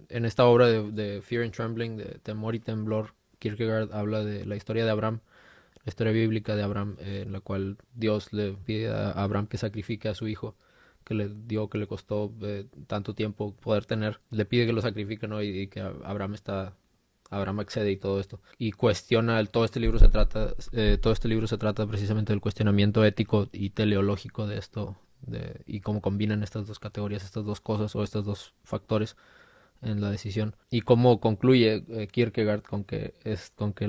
en esta obra de Fear and Trembling, de Temor y Temblor, Kierkegaard habla de la historia de Abraham, la historia bíblica de Abraham, en la cual Dios le pide a Abraham que sacrifique a su hijo, que le dio, que le costó tanto tiempo poder tener. Le pide que lo sacrifique, ¿no? Y que Abraham accede y todo esto. Y cuestiona, todo este libro se trata precisamente del cuestionamiento ético y teleológico de esto, y cómo combinan estas dos categorías, estas dos cosas o estos dos factores en la decisión. Y cómo concluye Kierkegaard con que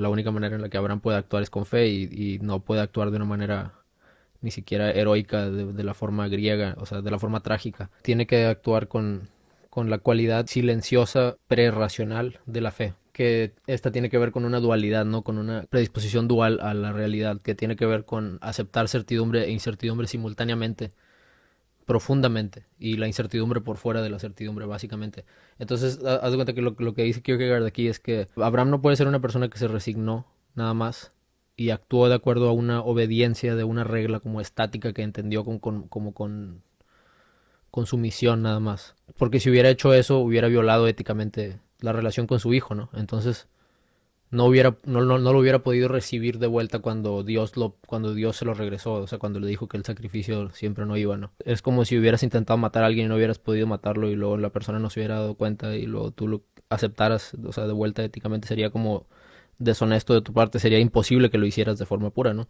la única manera en la que Abraham puede actuar es con fe y no puede actuar de una manera ni siquiera heroica de la forma griega, o sea, de la forma trágica. Tiene que actuar con la cualidad silenciosa prerracional de la fe, que esta tiene que ver con una dualidad, ¿no? Con una predisposición dual a la realidad, que tiene que ver con aceptar certidumbre e incertidumbre simultáneamente, profundamente, y la incertidumbre por fuera de la certidumbre, básicamente. Entonces, haz de cuenta que lo que dice Kierkegaard aquí es que Abraham no puede ser una persona que se resignó nada más y actuó de acuerdo a una obediencia de una regla como estática que entendió como con sumisión nada más. Porque si hubiera hecho eso, hubiera violado éticamente la relación con su hijo, ¿no? Entonces, no lo hubiera podido recibir de vuelta cuando Dios se lo regresó, o sea, cuando le dijo que el sacrificio siempre no iba, ¿no? Es como si hubieras intentado matar a alguien y no hubieras podido matarlo y luego la persona no se hubiera dado cuenta y luego tú lo aceptaras, o sea, de vuelta éticamente sería como deshonesto de tu parte, sería imposible que lo hicieras de forma pura, ¿no?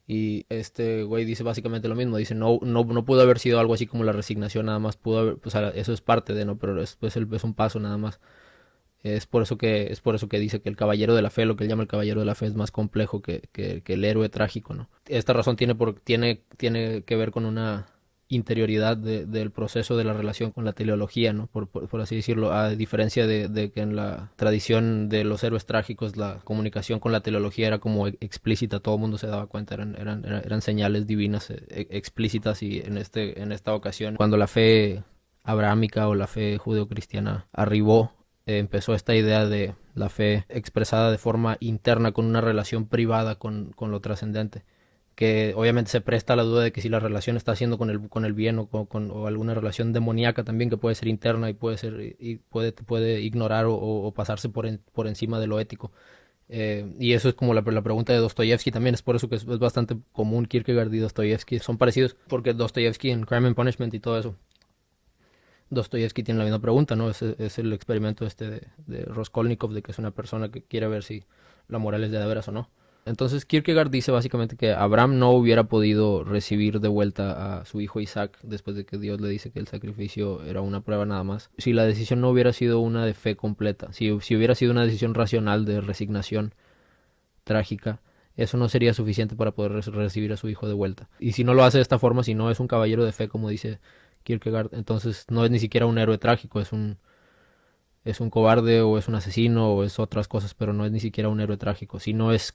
Y este güey dice básicamente lo mismo, dice, no pudo haber sido algo así como la resignación, nada más pudo haber, pues eso es parte de, ¿no? Pero es un paso nada más. Es por eso que dice que el caballero de la fe, lo que él llama el caballero de la fe, es más complejo que el héroe trágico, ¿no? Esta razón tiene que ver con una interioridad del proceso de la relación con la teleología, ¿no? Por así decirlo, a diferencia de que en la tradición de los héroes trágicos la comunicación con la teleología era como explícita, todo el mundo se daba cuenta, eran señales divinas explícitas y en esta ocasión, cuando la fe abrahámica o la fe judeocristiana arribó, empezó esta idea de la fe expresada de forma interna con una relación privada con lo trascendente, que obviamente se presta a la duda de que si la relación está haciendo con el bien o alguna relación demoníaca también que puede ser interna y puede ignorar o pasarse por encima de lo ético. Y eso es como la pregunta de Dostoyevsky también, es por eso que es bastante común. Kierkegaard y Dostoyevsky son parecidos, porque Dostoyevsky en Crime and Punishment y todo eso, Dostoyevsky tiene la misma pregunta, ¿no? Es el experimento de Raskolnikov, de que es una persona que quiere ver si la moral es de veras o no. Entonces Kierkegaard dice básicamente que Abraham no hubiera podido recibir de vuelta a su hijo Isaac después de que Dios le dice que el sacrificio era una prueba nada más. Si la decisión no hubiera sido una de fe completa, si hubiera sido una decisión racional de resignación trágica, eso no sería suficiente para poder recibir a su hijo de vuelta. Y si no lo hace de esta forma, si no es un caballero de fe, como dice Kierkegaard, entonces no es ni siquiera un héroe trágico, es un cobarde o es un asesino o es otras cosas, pero no es ni siquiera un héroe trágico. Si no es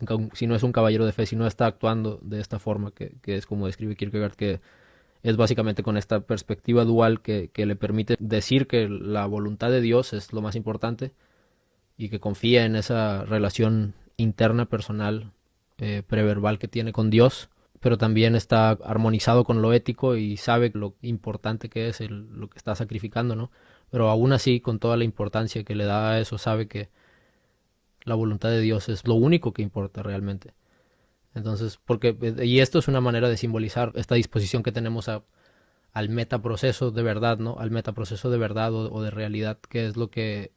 un caballero de fe, si no está actuando de esta forma, que es como describe Kierkegaard, que es básicamente con esta perspectiva dual que le permite decir que la voluntad de Dios es lo más importante y que confía en esa relación interna, personal, preverbal que tiene con Dios, pero también está armonizado con lo ético y sabe lo importante que es lo que está sacrificando, ¿no? Pero aún así, con toda la importancia que le da a eso, sabe que la voluntad de Dios es lo único que importa realmente. Entonces, y esto es una manera de simbolizar esta disposición que tenemos al metaproceso de verdad, ¿no? Al metaproceso de verdad o de realidad, que es lo que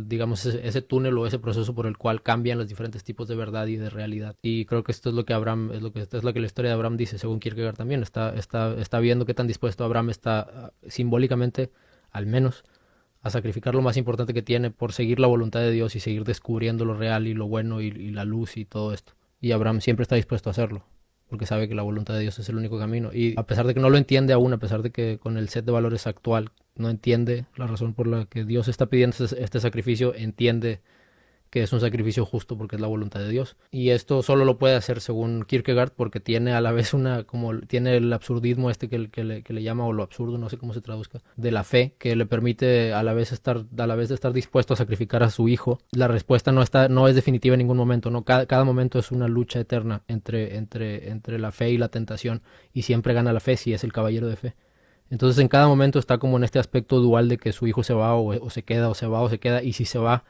digamos, ese túnel o ese proceso por el cual cambian los diferentes tipos de verdad y de realidad. Y creo que esto es lo que esto es lo que la historia de Abraham dice, según Kierkegaard también. Está viendo qué tan dispuesto Abraham está simbólicamente, al menos, a sacrificar lo más importante que tiene por seguir la voluntad de Dios y seguir descubriendo lo real y lo bueno y la luz y todo esto. Y Abraham siempre está dispuesto a hacerlo, porque sabe que la voluntad de Dios es el único camino. Y a pesar de que no lo entiende aún, a pesar de que con el set de valores actual no entiende la razón por la que Dios está pidiendo este sacrificio, entiende que es un sacrificio justo porque es la voluntad de Dios. Y esto solo lo puede hacer según Kierkegaard porque tiene a la vez tiene el absurdismo que le llama, o lo absurdo, no sé cómo se traduzca, de la fe, que le permite a la vez de estar dispuesto a sacrificar a su hijo. La respuesta no es definitiva en ningún momento, ¿no? Cada momento es una lucha eterna entre la fe y la tentación, y siempre gana la fe si es el caballero de fe. Entonces en cada momento está como en este aspecto dual de que su hijo se va o se queda, o se va o se queda, y si se va,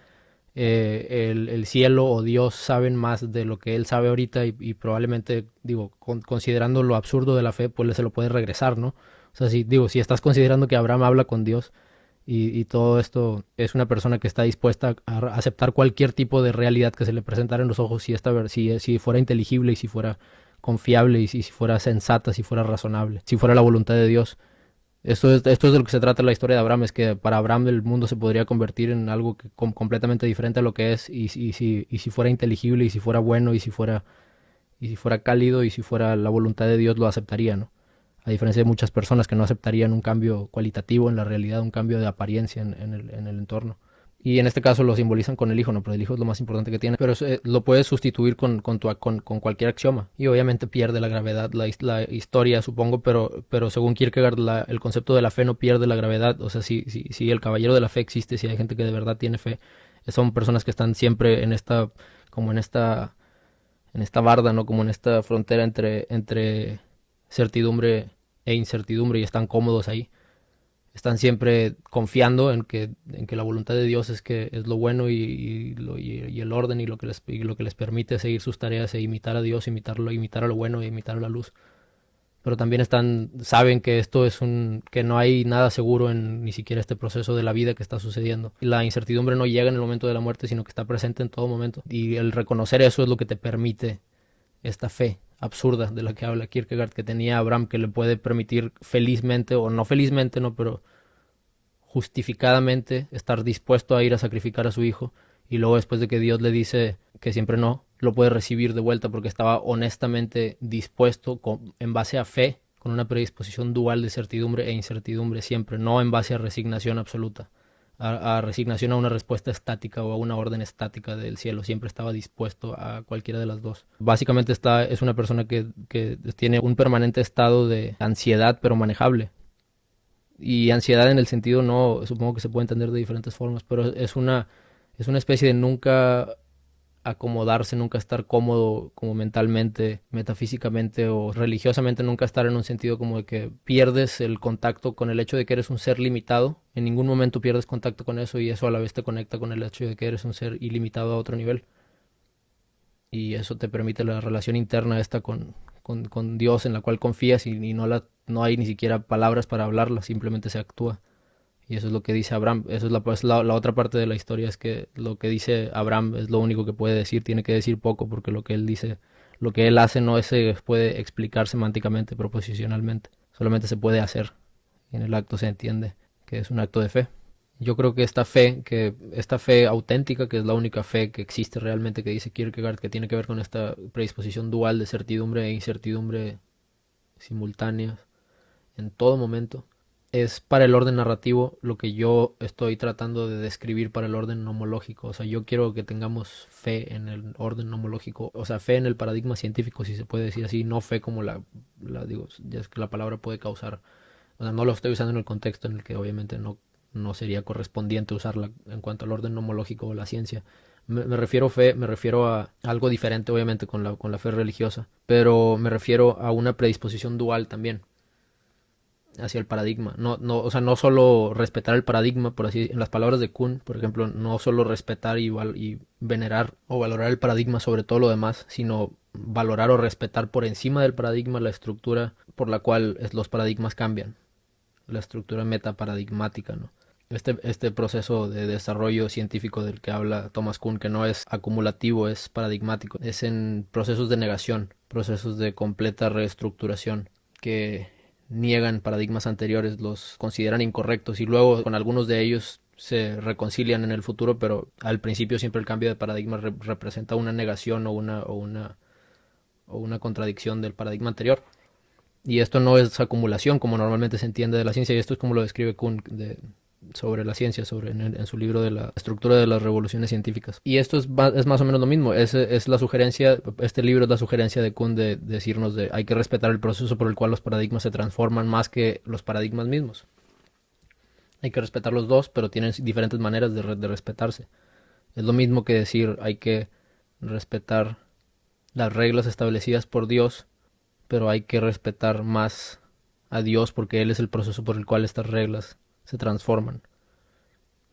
el cielo o Dios saben más de lo que él sabe ahorita y probablemente, digo, considerando lo absurdo de la fe, pues se lo puede regresar, ¿no? O sea, si, digo, si estás considerando que Abraham habla con Dios y todo esto es una persona que está dispuesta a aceptar cualquier tipo de realidad que se le presentara en los ojos, si fuera inteligible y si fuera confiable y si fuera sensata, si fuera razonable, si fuera la voluntad de Dios. Esto es de lo que se trata la historia de Abraham, es que para Abraham el mundo se podría convertir en algo completamente diferente a lo que es, y si fuera inteligible, y si fuera bueno, y si fuera cálido, y si fuera la voluntad de Dios, lo aceptaría, ¿no? A diferencia de muchas personas que no aceptarían un cambio cualitativo en la realidad, un cambio de apariencia en el entorno. Y en este caso lo simbolizan con el hijo, ¿no? Pero el hijo es lo más importante que tiene. Pero lo puedes sustituir con cualquier axioma. Y obviamente pierde la gravedad, la historia, supongo, pero según Kierkegaard, el concepto de la fe no pierde la gravedad. O sea, si el caballero de la fe existe, si hay gente que de verdad tiene fe, son personas que están siempre como en esta barda, ¿no? Como en esta frontera entre certidumbre e incertidumbre, y están cómodos ahí. Están siempre confiando en que la voluntad de Dios es lo bueno y el orden y lo que les permite seguir sus tareas e imitar a Dios, imitar a lo bueno e imitar a la luz. Pero también saben que que no hay nada seguro en ni siquiera este proceso de la vida que está sucediendo. Y la incertidumbre no llega en el momento de la muerte, sino que está presente en todo momento. Y el reconocer eso es lo que te permite esta fe absurda de la que habla Kierkegaard, que tenía Abraham, que le puede permitir felizmente, o no felizmente, no, pero justificadamente estar dispuesto a ir a sacrificar a su hijo, y luego después de que Dios le dice que siempre no, lo puede recibir de vuelta porque estaba honestamente dispuesto en base a fe, con una predisposición dual de certidumbre e incertidumbre siempre, no en base a resignación absoluta, a resignación a una respuesta estática o a una orden estática del cielo. Siempre estaba dispuesto a cualquiera de las dos. Básicamente es una persona que tiene un permanente estado de ansiedad, pero manejable. Y ansiedad en el sentido, no, supongo que se puede entender de diferentes formas, pero es una especie de nunca acomodarse, nunca estar cómodo como mentalmente, metafísicamente o religiosamente, nunca estar en un sentido como de que pierdes el contacto con el hecho de que eres un ser limitado. En ningún momento pierdes contacto con eso, y eso a la vez te conecta con el hecho de que eres un ser ilimitado a otro nivel. Y eso te permite la relación interna esta con Dios, en la cual confías, y no hay ni siquiera palabras para hablarla, simplemente se actúa. Y eso es lo que dice Abraham. Eso es la otra parte de la historia, es que lo que dice Abraham es lo único que puede decir. Tiene que decir poco, porque lo que él dice, lo que él hace no se puede explicar semánticamente, proposicionalmente. Solamente se puede hacer. Y en el acto se entiende que es un acto de fe. Yo creo que esta fe auténtica, que es la única fe que existe realmente, que dice Kierkegaard, que tiene que ver con esta predisposición dual de certidumbre e incertidumbre simultáneas en todo momento, es para el orden narrativo lo que yo estoy tratando de describir para el orden nomológico. O sea, yo quiero que tengamos fe en el orden nomológico, o sea, fe en el paradigma científico, si se puede decir así, no fe como digo, ya es que la palabra puede causar, o sea, no lo estoy usando en el contexto en el que obviamente no sería correspondiente usarla en cuanto al orden nomológico o la ciencia. Me refiero a algo diferente, obviamente, con la fe religiosa, pero me refiero a una predisposición dual también hacia el paradigma. O sea, no solo respetar el paradigma, por así, en las palabras de Kuhn, por ejemplo, no solo respetar y venerar o valorar el paradigma sobre todo lo demás, sino valorar o respetar por encima del paradigma la estructura por la cual los paradigmas cambian, la estructura metaparadigmática, ¿no? Este proceso de desarrollo científico del que habla Thomas Kuhn, que no es acumulativo, es paradigmático, es en procesos de negación, procesos de completa reestructuración, que niegan paradigmas anteriores, los consideran incorrectos, y luego con algunos de ellos se reconcilian en el futuro, pero al principio siempre el cambio de paradigma representa una negación o una contradicción del paradigma anterior. Y esto no es acumulación como normalmente se entiende de la ciencia, y esto es como lo describe Kuhn sobre la ciencia, en su libro de la estructura de las revoluciones científicas. Y esto es más o menos lo mismo. Es la sugerencia, este libro es la sugerencia de Kuhn de decirnos hay que respetar el proceso por el cual los paradigmas se transforman más que los paradigmas mismos. Hay que respetar los dos, pero tienen diferentes maneras de respetarse. Es lo mismo que decir hay que respetar las reglas establecidas por Dios, pero hay que respetar más a Dios porque Él es el proceso por el cual estas reglas se transforman.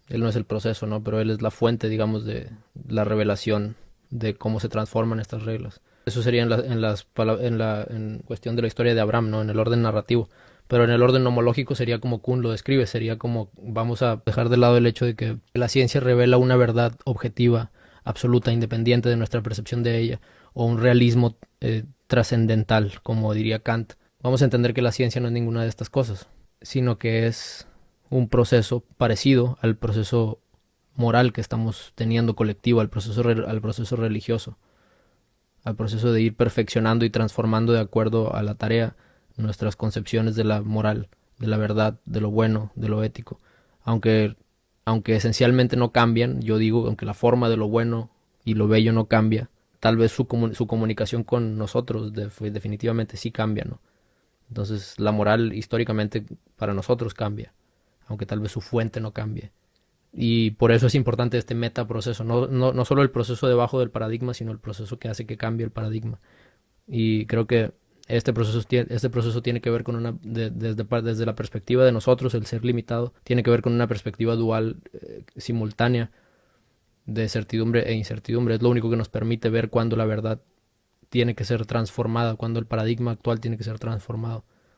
Él no es el proceso, ¿no? Pero Él es la fuente, digamos, de la revelación de cómo se transforman estas reglas. Eso sería en cuestión de la historia de Abraham, ¿no? En el orden narrativo. Pero en el orden nomológico sería como Kuhn lo describe, sería como vamos a dejar de lado el hecho de que la ciencia revela una verdad objetiva, absoluta, independiente de nuestra percepción de ella, o un realismo trascendental, como diría Kant. Vamos a entender que la ciencia no es ninguna de estas cosas, sino que es un proceso parecido al proceso moral que estamos teniendo colectivo, al proceso religioso, al proceso de ir perfeccionando y transformando de acuerdo a la tarea nuestras concepciones de la moral, de la verdad, de lo bueno, de lo ético. Aunque, aunque esencialmente no cambian, yo digo, aunque la forma de lo bueno y lo bello no cambia, tal vez su comunicación con nosotros definitivamente sí cambia, ¿no? Entonces la moral históricamente para nosotros cambia, aunque tal vez su fuente no cambie. Y por eso es importante este metaproceso, no solo el proceso debajo del paradigma, sino el proceso que hace que cambie el paradigma. Y creo que este proceso tiene que ver con desde la perspectiva de nosotros, el ser limitado, tiene que ver con una perspectiva dual, simultánea, de certidumbre e incertidumbre. Es lo único que nos permite ver cuándo la verdad tiene que ser transformada, cuándo el paradigma actual tiene que ser transformado.